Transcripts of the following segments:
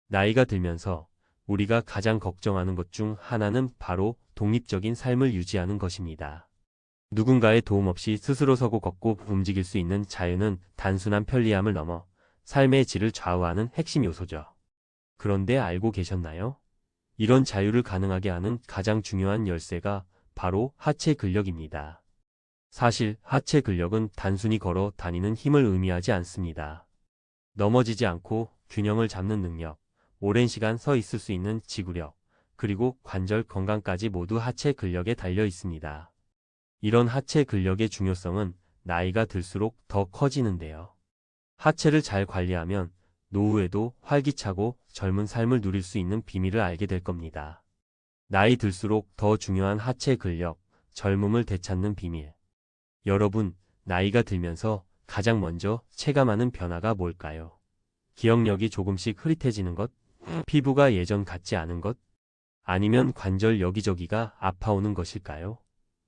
나이가 들면서 우리가 가장 걱정하는 것 중 하나는 바로 독립적인 삶을 유지하는 것입니다. 누군가의 도움 없이 스스로 서고 걷고 움직일 수 있는 자유는 단순한 편리함을 넘어 삶의 질을 좌우하는 핵심 요소죠. 그런데 알고 계셨나요? 이런 자유를 가능하게 하는 가장 중요한 열쇠가 바로 하체 근력입니다. 사실 하체 근력은 단순히 걸어 다니는 힘을 의미하지 않습니다. 넘어지지 않고 균형을 잡는 능력, 오랜 시간 서 있을 수 있는 지구력, 그리고 관절 건강까지 모두 하체 근력에 달려 있습니다. 이런 하체 근력의 중요성은 나이가 들수록 더 커지는데요. 하체를 잘 관리하면 노후에도 활기차고 젊은 삶을 누릴 수 있는 비밀을 알게 될 겁니다. 나이 들수록 더 중요한 하체 근력, 젊음을 되찾는 비밀. 여러분, 나이가 들면서 가장 먼저 체감하는 변화가 뭘까요? 기억력이 조금씩 흐릿해지는 것? 피부가 예전 같지 않은 것? 아니면 관절 여기저기가 아파오는 것일까요?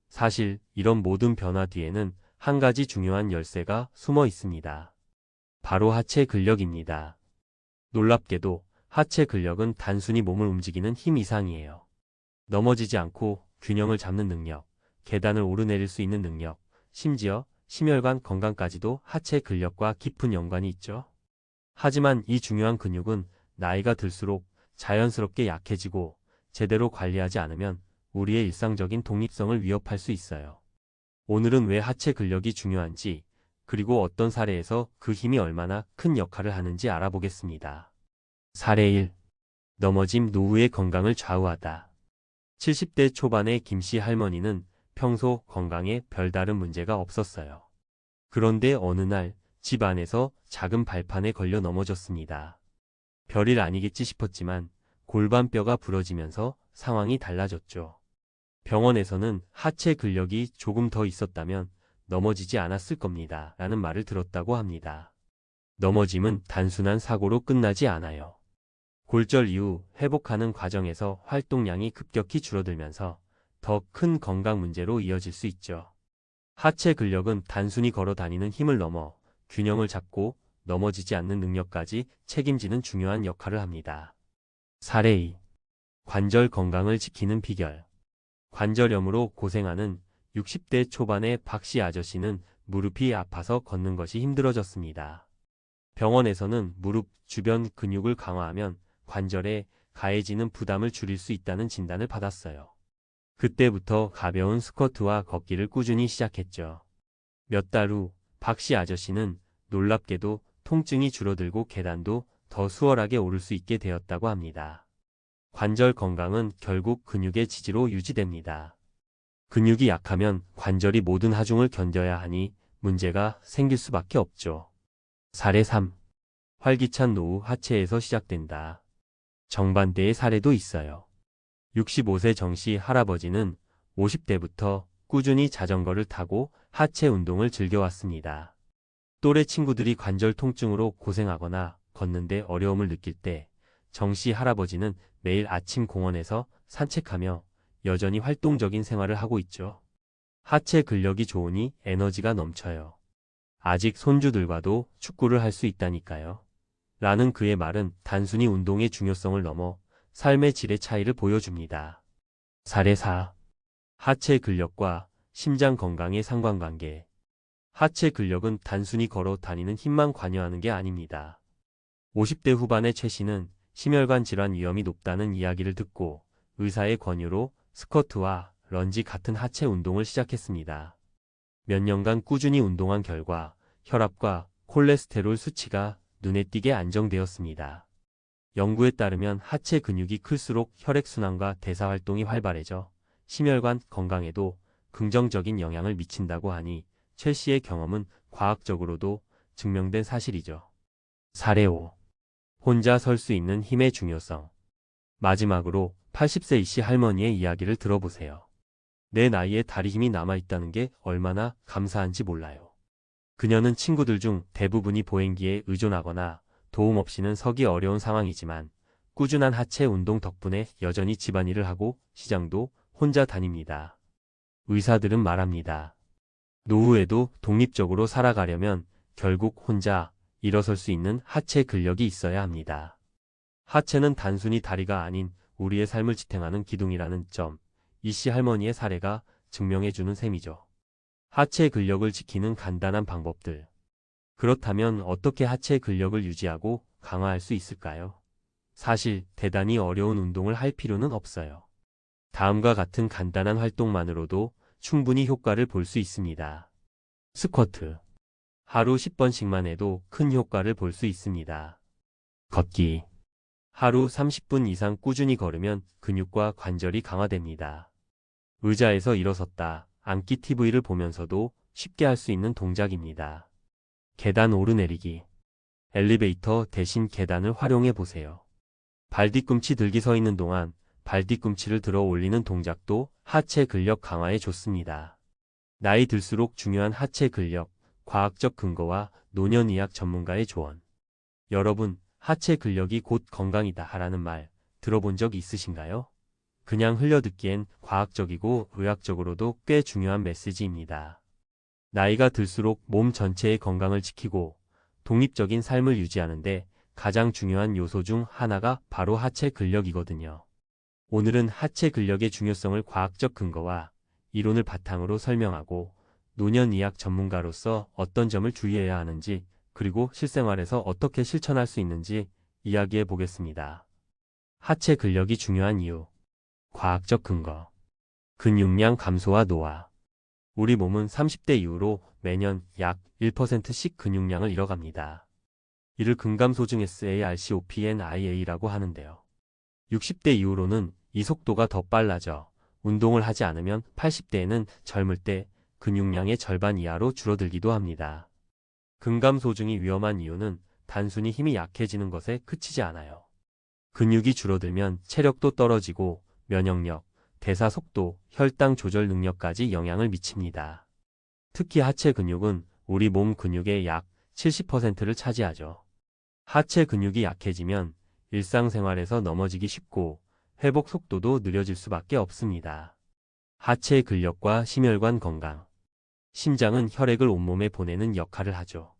사실 이런 모든 변화 뒤에는 한 가지 중요한 열쇠가 숨어 있습니다. 바로 하체 근력입니다. 놀랍게도 하체 근력은 단순히 몸을 움직이는 힘 이상이에요. 넘어지지 않고 균형을 잡는 능력, 계단을 오르내릴 수 있는 능력, 심지어 심혈관 건강까지도 하체 근력과 깊은 연관이 있죠. 하지만 이 중요한 근육은 나이가 들수록 자연스럽게 약해지고 제대로 관리하지 않으면 우리의 일상적인 독립성을 위협할 수 있어요. 오늘은 왜 하체 근력이 중요한지, 그리고 어떤 사례에서 그 힘이 얼마나 큰 역할을 하는지 알아보겠습니다. 사례 1. 넘어짐 노후의 건강을 좌우하다. 70대 초반의 김씨 할머니는 평소 건강에 별다른 문제가 없었어요. 그런데 어느 날 집 안에서 작은 발판에 걸려 넘어졌습니다. 별일 아니겠지 싶었지만 골반뼈가 부러지면서 상황이 달라졌죠. 병원에서는 하체 근력이 조금 더 있었다면 넘어지지 않았을 겁니다. 라는 말을 들었다고 합니다. 넘어짐은 단순한 사고로 끝나지 않아요. 골절 이후 회복하는 과정에서 활동량이 급격히 줄어들면서 더 큰 건강 문제로 이어질 수 있죠. 하체 근력은 단순히 걸어 다니는 힘을 넘어 균형을 잡고 넘어지지 않는 능력까지 책임지는 중요한 역할을 합니다. 사례 2. 관절 건강을 지키는 비결. 관절염으로 고생하는 60대 초반의 박씨 아저씨는 무릎이 아파서 걷는 것이 힘들어졌습니다. 병원에서는 무릎 주변 근육을 강화하면 관절에 가해지는 부담을 줄일 수 있다는 진단을 받았어요. 그때부터 가벼운 스쿼트와 걷기를 꾸준히 시작했죠. 몇 달 후 박씨 아저씨는 놀랍게도 통증이 줄어들고 계단도 더 수월하게 오를 수 있게 되었다고 합니다. 관절 건강은 결국 근육의 지지로 유지됩니다. 근육이 약하면 관절이 모든 하중을 견뎌야 하니 문제가 생길 수밖에 없죠. 사례 3. 활기찬 노후 하체에서 시작된다. 정반대의 사례도 있어요. 65세 정씨 할아버지는 50대부터 꾸준히 자전거를 타고 하체 운동을 즐겨왔습니다. 또래 친구들이 관절 통증으로 고생하거나 걷는데 어려움을 느낄 때 정씨 할아버지는 매일 아침 공원에서 산책하며 여전히 활동적인 생활을 하고 있죠. 하체 근력이 좋으니 에너지가 넘쳐요. 아직 손주들과도 축구를 할 수 있다니까요. 라는 그의 말은 단순히 운동의 중요성을 넘어 삶의 질의 차이를 보여줍니다. 사례 4. 하체 근력과 심장 건강의 상관관계. 하체 근력은 단순히 걸어 다니는 힘만 관여하는 게 아닙니다. 50대 후반의 최 씨는 심혈관 질환 위험이 높다는 이야기를 듣고 의사의 권유로 스쿼트와 런지 같은 하체 운동을 시작했습니다. 몇 년간 꾸준히 운동한 결과 혈압과 콜레스테롤 수치가 눈에 띄게 안정되었습니다. 연구에 따르면 하체 근육이 클수록 혈액순환과 대사활동이 활발해져 심혈관 건강에도 긍정적인 영향을 미친다고 하니 최 씨의 경험은 과학적으로도 증명된 사실이죠. 사례 5. 혼자 설 수 있는 힘의 중요성. 마지막으로 80세 이씨 할머니의 이야기를 들어보세요. 내 나이에 다리 힘이 남아있다는 게 얼마나 감사한지 몰라요. 그녀는 친구들 중 대부분이 보행기에 의존하거나 도움 없이는 서기 어려운 상황이지만 꾸준한 하체 운동 덕분에 여전히 집안일을 하고 시장도 혼자 다닙니다. 의사들은 말합니다. 노후에도 독립적으로 살아가려면 결국 혼자 일어설 수 있는 하체 근력이 있어야 합니다. 하체는 단순히 다리가 아닌 우리의 삶을 지탱하는 기둥이라는 점, 이씨 할머니의 사례가 증명해주는 셈이죠. 하체 근력을 지키는 간단한 방법들. 그렇다면 어떻게 하체 근력을 유지하고 강화할 수 있을까요? 사실 대단히 어려운 운동을 할 필요는 없어요. 다음과 같은 간단한 활동만으로도 충분히 효과를 볼 수 있습니다. 스쿼트. 하루 10번씩만 해도 큰 효과를 볼 수 있습니다. 걷기. 하루 30분 이상 꾸준히 걸으면 근육과 관절이 강화됩니다. 의자에서 일어섰다 앉기 TV를 보면서도 쉽게 할 수 있는 동작입니다. 계단 오르내리기. 엘리베이터 대신 계단을 활용해 보세요. 발뒤꿈치 들기 서 있는 동안 발뒤꿈치를 들어 올리는 동작도 하체 근력 강화에 좋습니다. 나이 들수록 중요한 하체 근력, 과학적 근거와 노년의학 전문가의 조언. 여러분, 하체 근력이 곧 건강이다 하라는 말 들어본 적 있으신가요? 그냥 흘려듣기엔 과학적이고 의학적으로도 꽤 중요한 메시지입니다. 나이가 들수록 몸 전체의 건강을 지키고 독립적인 삶을 유지하는데 가장 중요한 요소 중 하나가 바로 하체 근력이거든요. 오늘은 하체 근력의 중요성을 과학적 근거와 이론을 바탕으로 설명하고 노년의학 전문가로서 어떤 점을 주의해야 하는지 그리고 실생활에서 어떻게 실천할 수 있는지 이야기해 보겠습니다. 하체 근력이 중요한 이유. 과학적 근거. 근육량 감소와 노화. 우리 몸은 30대 이후로 매년 약 1%씩 근육량을 잃어갑니다. 이를 근감소증 SARCOPNIA라고 하는데요. 60대 이후로는 이 속도가 더 빨라져 운동을 하지 않으면 80대에는 젊을 때 근육량의 절반 이하로 줄어들기도 합니다. 근감소증이 위험한 이유는 단순히 힘이 약해지는 것에 그치지 않아요. 근육이 줄어들면 체력도 떨어지고 면역력, 대사 속도, 혈당 조절 능력까지 영향을 미칩니다. 특히 하체 근육은 우리 몸 근육의 약 70%를 차지하죠. 하체 근육이 약해지면 일상생활에서 넘어지기 쉽고 회복 속도도 느려질 수밖에 없습니다. 하체 근력과 심혈관 건강. 심장은 혈액을 온몸에 보내는 역할을 하죠.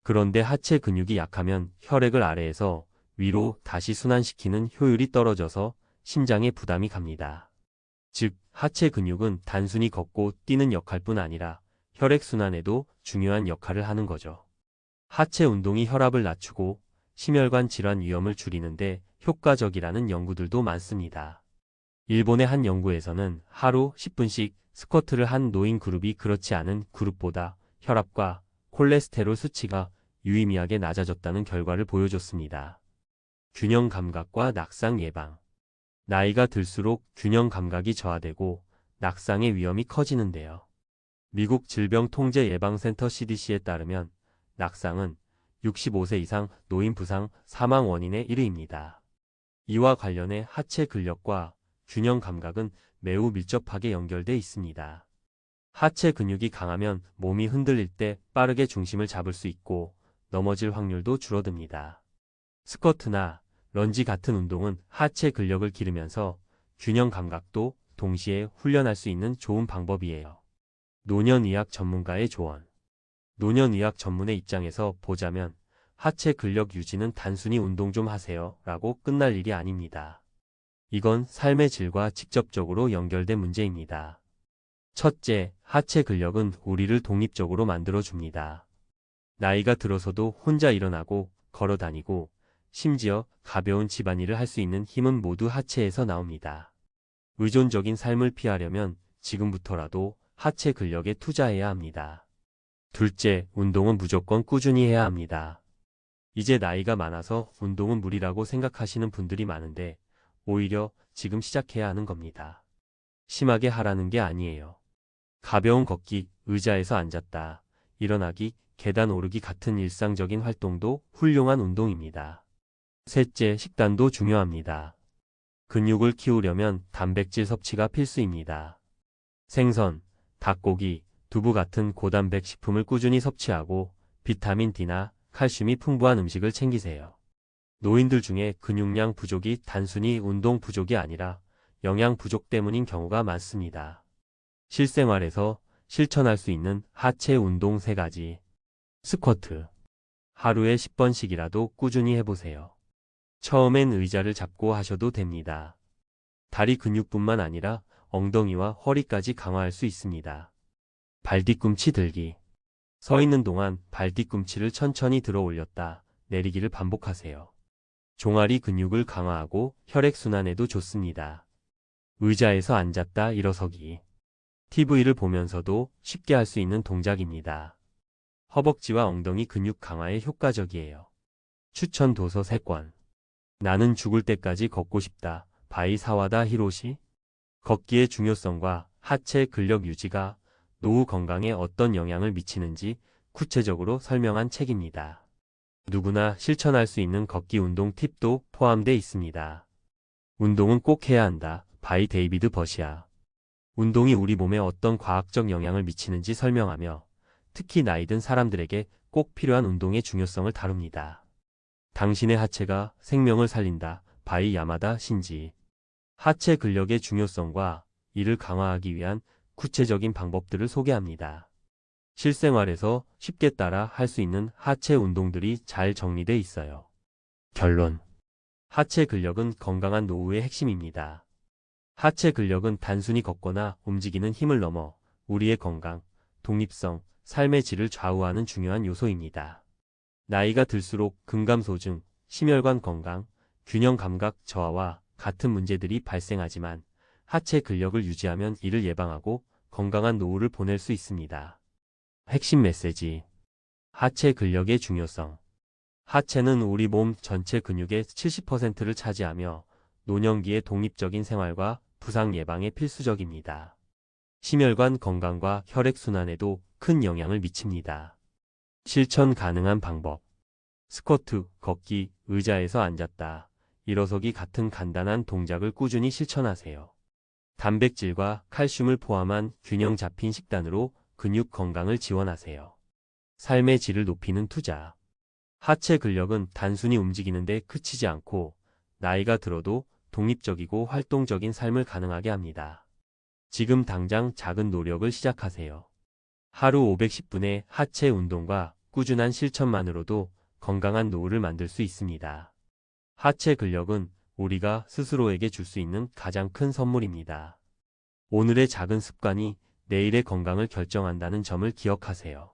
그런데 하체 근육이 약하면 혈액을 아래에서 위로 다시 순환시키는 효율이 떨어져서 심장에 부담이 갑니다. 즉, 하체 근육은 단순히 걷고 뛰는 역할뿐 아니라 혈액순환에도 중요한 역할을 하는 거죠. 하체 운동이 혈압을 낮추고 심혈관 질환 위험을 줄이는데 효과적이라는 연구들도 많습니다. 일본의 한 연구에서는 하루 10분씩 스쿼트를 한 노인 그룹이 그렇지 않은 그룹보다 혈압과 콜레스테롤 수치가 유의미하게 낮아졌다는 결과를 보여줬습니다. 균형 감각과 낙상 예방. 나이가 들수록 균형 감각이 저하되고 낙상의 위험이 커지는데요. 미국 질병통제예방센터 CDC에 따르면 낙상은 65세 이상 노인 부상 사망 원인의 1위입니다. 이와 관련해 하체 근력과 균형 감각은 매우 밀접하게 연결돼 있습니다. 하체 근육이 강하면 몸이 흔들릴 때 빠르게 중심을 잡을 수 있고 넘어질 확률도 줄어듭니다. 스쿼트나 런지 같은 운동은 하체 근력을 기르면서 균형 감각도 동시에 훈련할 수 있는 좋은 방법이에요. 노년의학 전문가의 조언. 노년의학 전문의 입장에서 보자면 하체 근력 유지는 단순히 운동 좀 하세요 라고 끝날 일이 아닙니다. 이건 삶의 질과 직접적으로 연결된 문제입니다. 첫째, 하체 근력은 우리를 독립적으로 만들어줍니다. 나이가 들어서도 혼자 일어나고 걸어 다니고 심지어 가벼운 집안일을 할 수 있는 힘은 모두 하체에서 나옵니다. 의존적인 삶을 피하려면 지금부터라도 하체 근력에 투자해야 합니다. 둘째, 운동은 무조건 꾸준히 해야 합니다. 이제 나이가 많아서 운동은 무리라고 생각하시는 분들이 많은데 오히려 지금 시작해야 하는 겁니다. 심하게 하라는 게 아니에요. 가벼운 걷기, 의자에서 앉았다, 일어나기, 계단 오르기 같은 일상적인 활동도 훌륭한 운동입니다. 셋째, 식단도 중요합니다. 근육을 키우려면 단백질 섭취가 필수입니다. 생선, 닭고기, 두부 같은 고단백 식품을 꾸준히 섭취하고 비타민 D나 칼슘이 풍부한 음식을 챙기세요. 노인들 중에 근육량 부족이 단순히 운동 부족이 아니라 영양 부족 때문인 경우가 많습니다. 실생활에서 실천할 수 있는 하체 운동 3가지. 스쿼트. 하루에 10번씩이라도 꾸준히 해보세요. 처음엔 의자를 잡고 하셔도 됩니다. 다리 근육뿐만 아니라 엉덩이와 허리까지 강화할 수 있습니다. 발 뒤꿈치 들기. 서 있는 동안 발 뒤꿈치를 천천히 들어 올렸다 내리기를 반복하세요. 종아리 근육을 강화하고 혈액순환에도 좋습니다. 의자에서 앉았다 일어서기. TV를 보면서도 쉽게 할 수 있는 동작입니다. 허벅지와 엉덩이 근육 강화에 효과적이에요. 추천 도서 3권. 나는 죽을 때까지 걷고 싶다. 바이 사와다 히로시. 걷기의 중요성과 하체 근력 유지가 노후 건강에 어떤 영향을 미치는지 구체적으로 설명한 책입니다. 누구나 실천할 수 있는 걷기 운동 팁도 포함되어 있습니다. 운동은 꼭 해야 한다. 바이 데이비드 버시아. 운동이 우리 몸에 어떤 과학적 영향을 미치는지 설명하며 특히 나이 든 사람들에게 꼭 필요한 운동의 중요성을 다룹니다. 당신의 하체가 생명을 살린다. 바이 야마다 신지. 하체 근력의 중요성과 이를 강화하기 위한 구체적인 방법들을 소개합니다. 실생활에서 쉽게 따라 할 수 있는 하체 운동들이 잘 정리되어 있어요. 결론. 하체 근력은 건강한 노후의 핵심입니다. 하체 근력은 단순히 걷거나 움직이는 힘을 넘어 우리의 건강, 독립성, 삶의 질을 좌우하는 중요한 요소입니다. 나이가 들수록 근감소증, 심혈관 건강, 균형 감각 저하와 같은 문제들이 발생하지만 하체 근력을 유지하면 이를 예방하고 건강한 노후를 보낼 수 있습니다. 핵심 메시지. 하체 근력의 중요성. 하체는 우리 몸 전체 근육의 70%를 차지하며 노년기의 독립적인 생활과 부상 예방에 필수적입니다. 심혈관 건강과 혈액순환에도 큰 영향을 미칩니다. 실천 가능한 방법. 스쿼트, 걷기, 의자에서 앉았다, 일어서기 같은 간단한 동작을 꾸준히 실천하세요. 단백질과 칼슘을 포함한 균형 잡힌 식단으로 근육 건강을 지원하세요. 삶의 질을 높이는 투자. 하체 근력은 단순히 움직이는 데 그치지 않고 나이가 들어도 독립적이고 활동적인 삶을 가능하게 합니다. 지금 당장 작은 노력을 시작하세요. 하루 510분의 하체 운동과 꾸준한 실천만으로도 건강한 노후를 만들 수 있습니다. 하체 근력은 우리가 스스로에게 줄 수 있는 가장 큰 선물입니다. 오늘의 작은 습관이 내일의 건강을 결정한다는 점을 기억하세요.